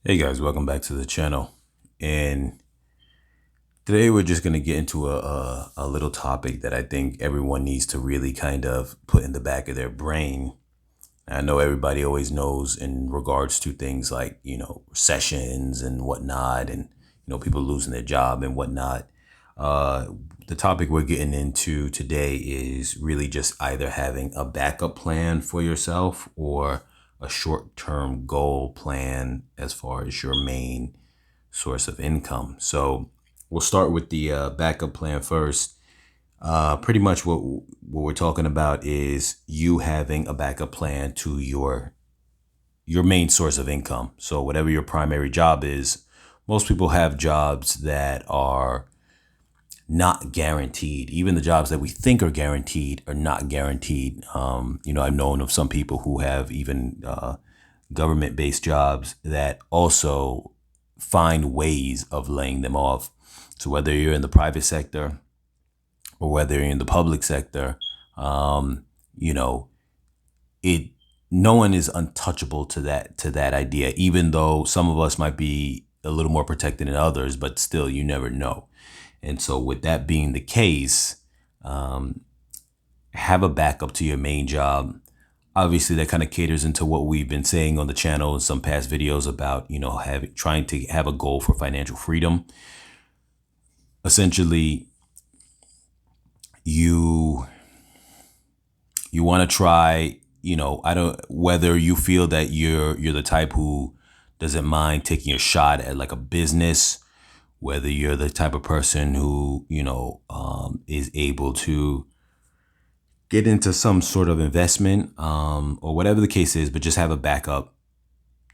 Hey guys, welcome back to the channel. And today we're just going to get into a little topic that I think everyone needs to really kind of put in the back of their brain. I know everybody always knows in regards to things like, recessions and whatnot, and, people losing their job and whatnot. Uh, the topic we're getting into today is really just either having a backup plan for yourself or a short-term goal plan as far as your main source of income. So we'll start with the backup plan first. Pretty much what we're talking about is you having a backup plan to your main source of income. So whatever your primary job is, most people have jobs that are not guaranteed. Even the jobs that we think are guaranteed are not guaranteed. I've known of some people who have even government-based jobs that also find ways of laying them off. So whether you're in the private sector or whether you're in the public sector, you know, it no one is untouchable to that idea, even though some of us might be a little more protected than others, but still you never know. And so with that being the case, have a backup to your main job. Obviously that kind of caters into what we've been saying on the channel in some past videos about, trying to have a goal for financial freedom. Essentially, you want to try, I don't, whether you feel that you're the type who doesn't mind taking a shot at like a business, whether you're the type of person who, is able to get into some sort of investment, or whatever the case is, but just have a backup.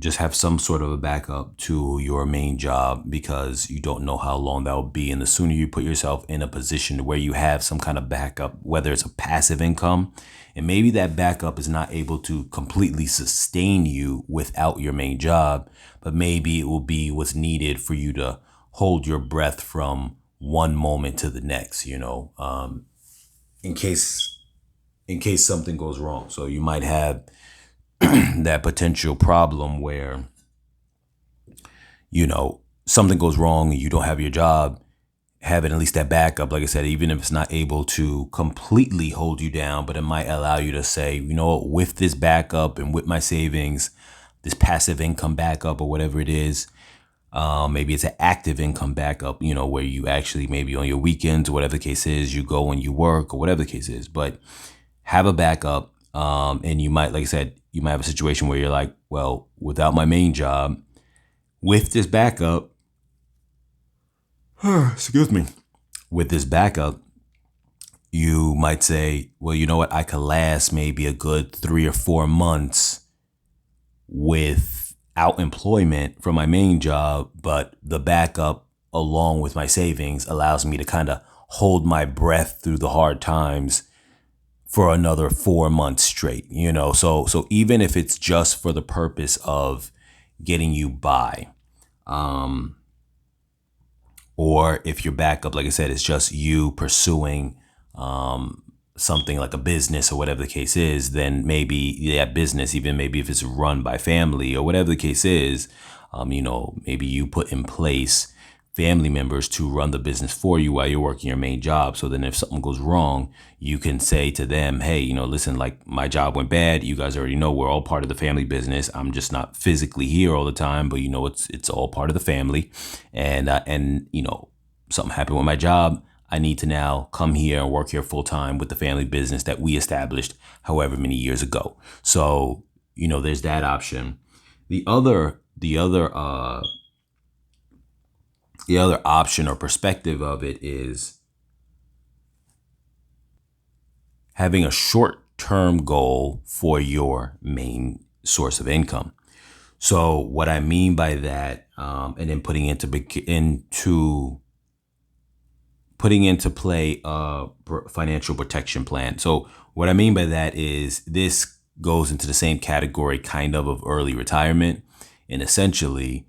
Just have some sort of a backup to your main job, because you don't know how long that will be. And the sooner you put yourself in a position where you have some kind of backup, whether it's a passive income, and maybe that backup is not able to completely sustain you without your main job, but maybe it will be what's needed for you to hold your breath from one moment to the next, in case something goes wrong. So you might have that potential problem where, something goes wrong and you don't have your job. Having at least that backup, like I said, even if it's not able to completely hold you down, but it might allow you to say, with this backup and with my savings, this passive income backup or whatever it is, maybe it's an active income backup, where you actually maybe on your weekends or whatever the case is, you go and you work or whatever the case is, but have a backup. And you might, like I said, you might have a situation where you're like, well, without my main job, with this backup, excuse me, with this backup, you might say, well, you know what? I could last maybe a good 3 or 4 months without employment from my main job, but the backup along with my savings allows me to kind of hold my breath through the hard times for another 4 months straight, so even if it's just for the purpose of getting you by, or if your backup, like I said, is just you pursuing something like a business or whatever the case is, then maybe that business, even maybe if it's run by family or whatever the case is, maybe you put in place family members to run the business for you while you're working your main job. So then if something goes wrong, you can say to them, hey, listen, like my job went bad. You guys already know we're all part of the family business. I'm just not physically here all the time, but it's all part of the family. And something happened with my job. I need to now come here and work here full time with the family business that we established however many years ago. So, there's that option. The other option or perspective of it is having a short-term goal for your main source of income. So what I mean by that, and then putting into play a financial protection plan. So what I mean by that is this goes into the same category kind of early retirement. And essentially,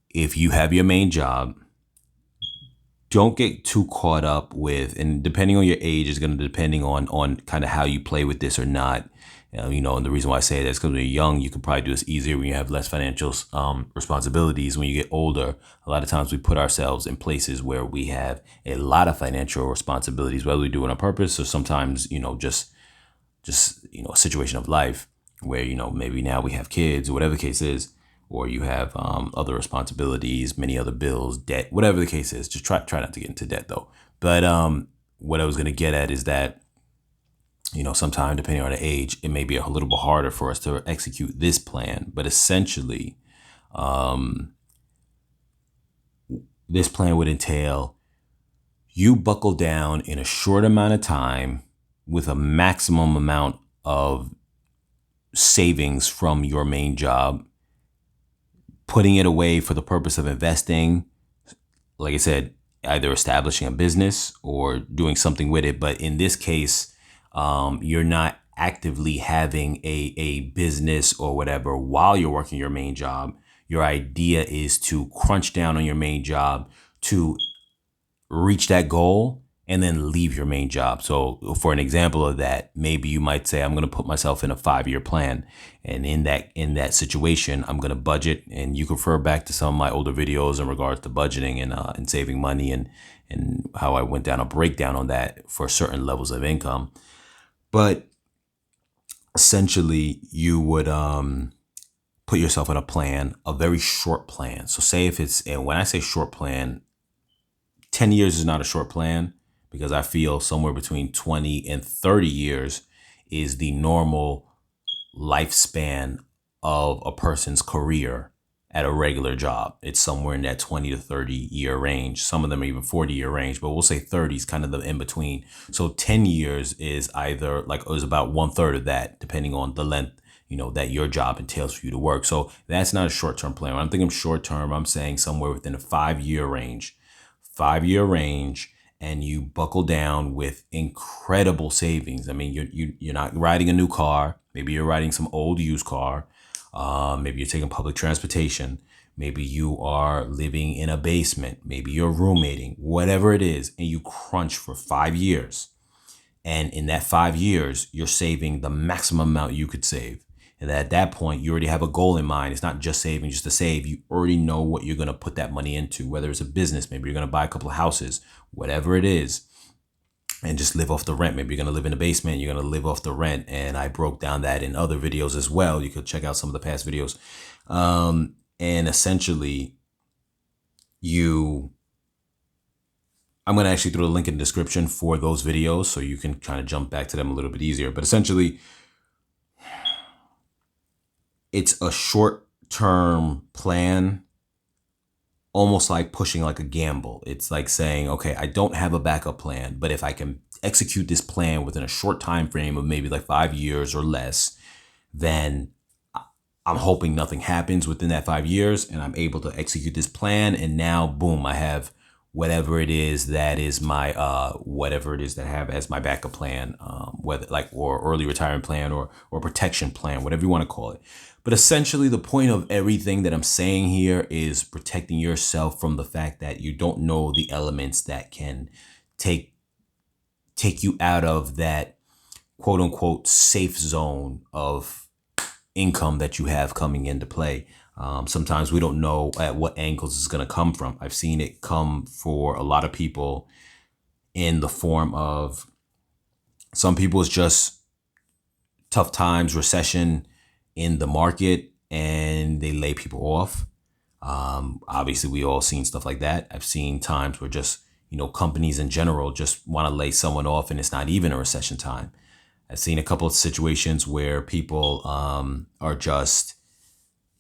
if you have your main job, don't get too caught up with, and depending on your age is going to depending on kind of how you play with this or not. And the reason why I say that is because when you're young, you can probably do this easier when you have less financial responsibilities. When you get older, a lot of times we put ourselves in places where we have a lot of financial responsibilities, whether we do it on purpose or sometimes, a situation of life where, maybe now we have kids or whatever the case is, or you have other responsibilities, many other bills, debt, whatever the case is. Just try not to get into debt though. But what I was going to get at is that, sometime depending on the age, it may be a little bit harder for us to execute this plan. But essentially, this plan would entail you buckle down in a short amount of time with a maximum amount of savings from your main job, putting it away for the purpose of investing. Like I said, either establishing a business or doing something with it. But in this case, you're not actively having a business or whatever while you're working your main job. Your idea is to crunch down on your main job to reach that goal and then leave your main job. So for an example of that, maybe you might say, I'm going to put myself in a 5-year plan. And in that situation, I'm going to budget. And you can refer back to some of my older videos in regards to budgeting and saving money and how I went down a breakdown on that for certain levels of income. But essentially, you would put yourself on a plan, a very short plan. So say and when I say short plan, 10 years is not a short plan, because I feel somewhere between 20 and 30 years is the normal lifespan of a person's career at a regular job. It's somewhere in that 20 to 30 year range. Some of them are even 40-year range, but we'll say 30 is kind of the in between. So 10 years is either is about 1/3 of that, depending on the length, that your job entails for you to work. So that's not a short-term plan. When I'm thinking short-term, I'm saying somewhere within a 5-year range. 5-year range, and you buckle down with incredible savings. I mean, you're not riding a new car. Maybe you're riding some old used car. Maybe you're taking public transportation. Maybe you are living in a basement. Maybe you're roommating, whatever it is, and you crunch for 5 years. And in that 5 years, you're saving the maximum amount you could save. And at that point, you already have a goal in mind. It's not just saving just to save. You already know what you're going to put that money into, whether it's a business, maybe you're going to buy a couple of houses, whatever it is, and just live off the rent. Maybe you're going to live in a basement, you're going to live off the rent. And I broke down that in other videos as well. You could check out some of the past videos. And essentially, I'm going to actually throw a link in the description for those videos so you can kind of jump back to them a little bit easier. But essentially, it's a short-term plan, almost like pushing like a gamble. It's like saying, okay, I don't have a backup plan, but if I can execute this plan within a short time frame of maybe like 5 years or less, then I'm hoping nothing happens within that 5 years and I'm able to execute this plan. And now, boom, I have whatever it is that is my whatever it is that I have as my backup plan, whether or early retirement plan or protection plan, whatever you want to call it. But essentially, the point of everything that I'm saying here is protecting yourself from the fact that you don't know the elements that can take you out of that quote unquote safe zone of income that you have coming into play. Sometimes we don't know at what angles it's going to come from. I've seen it come for a lot of people in the form of some people it's just tough times, recession in the market, and they lay people off. Obviously, we all seen stuff like that. I've seen times where just, companies in general just want to lay someone off and it's not even a recession time. I've seen a couple of situations where people are just,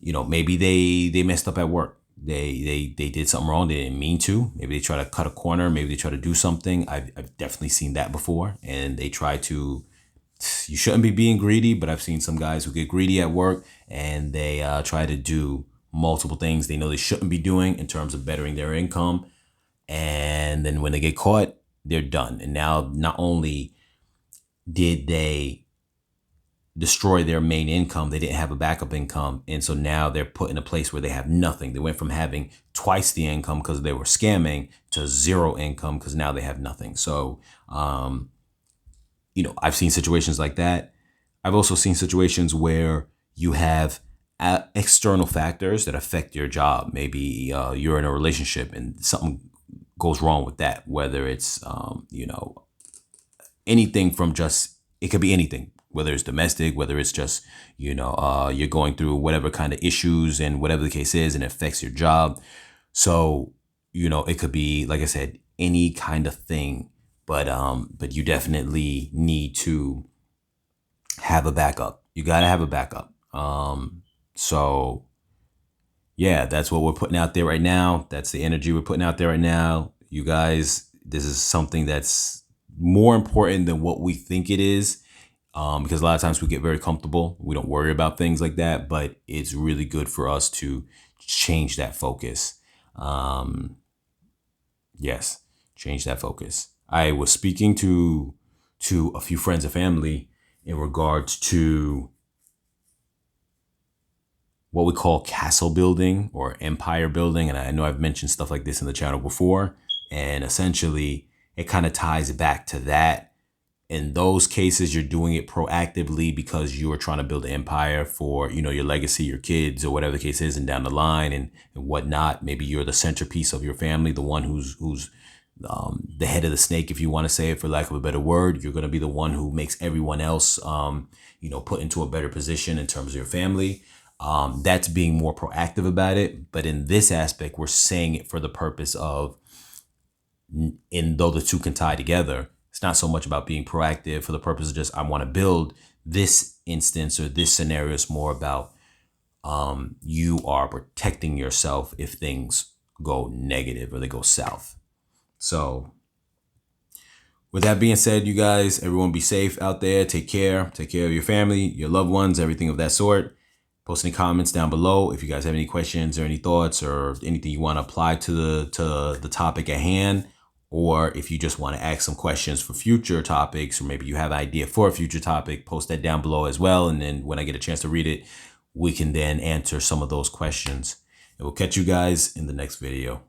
maybe they messed up at work. They did something wrong. They didn't mean to. Maybe they try to cut a corner. Maybe they try to do something. I've definitely seen that before. And they try to, you shouldn't be being greedy, but I've seen some guys who get greedy at work and they try to do multiple things they know they shouldn't be doing in terms of bettering their income. And then when they get caught, they're done. And now not only did they destroy their main income, they didn't have a backup income. And so now they're put in a place where they have nothing. They went from having twice the income because they were scamming to zero income because now they have nothing. So, I've seen situations like that. I've also seen situations where you have external factors that affect your job. Maybe you're in a relationship and something goes wrong with that, whether it's, anything from just, it could be anything, whether it's domestic, whether it's just, you're going through whatever kind of issues and whatever the case is, and it affects your job. So, it could be, like I said, any kind of thing, but you definitely need to have a backup. You got to have a backup. So yeah, that's what we're putting out there right now. That's the energy we're putting out there right now. You guys, this is something that's more important than what we think it is. Because a lot of times we get very comfortable. We don't worry about things like that, but it's really good for us to change that focus. Yes, change that focus. I was speaking to a few friends and family in regards to what we call castle building or empire building. And I know I've mentioned stuff like this in the channel before. And essentially, it kind of ties back to that. In those cases, you're doing it proactively because you are trying to build an empire for, your legacy, your kids, or whatever the case is, and down the line and whatnot. Maybe you're the centerpiece of your family, the one who's the head of the snake, if you want to say it, for lack of a better word. You're going to be the one who makes everyone else, put into a better position in terms of your family. That's being more proactive about it. But in this aspect, we're saying it for the purpose of, and though the two can tie together, it's not so much about being proactive for the purpose of just, I want to build this instance or this scenario. It's more about you are protecting yourself if things go negative or they go south. So with that being said, you guys, everyone be safe out there. Take care. Take care of your family, your loved ones, everything of that sort. Post any comments down below if you guys have any questions or any thoughts or anything you want to apply to the topic at hand. Or if you just want to ask some questions for future topics, or maybe you have an idea for a future topic, post that down below as well. And then when I get a chance to read it, we can then answer some of those questions. And we'll catch you guys in the next video.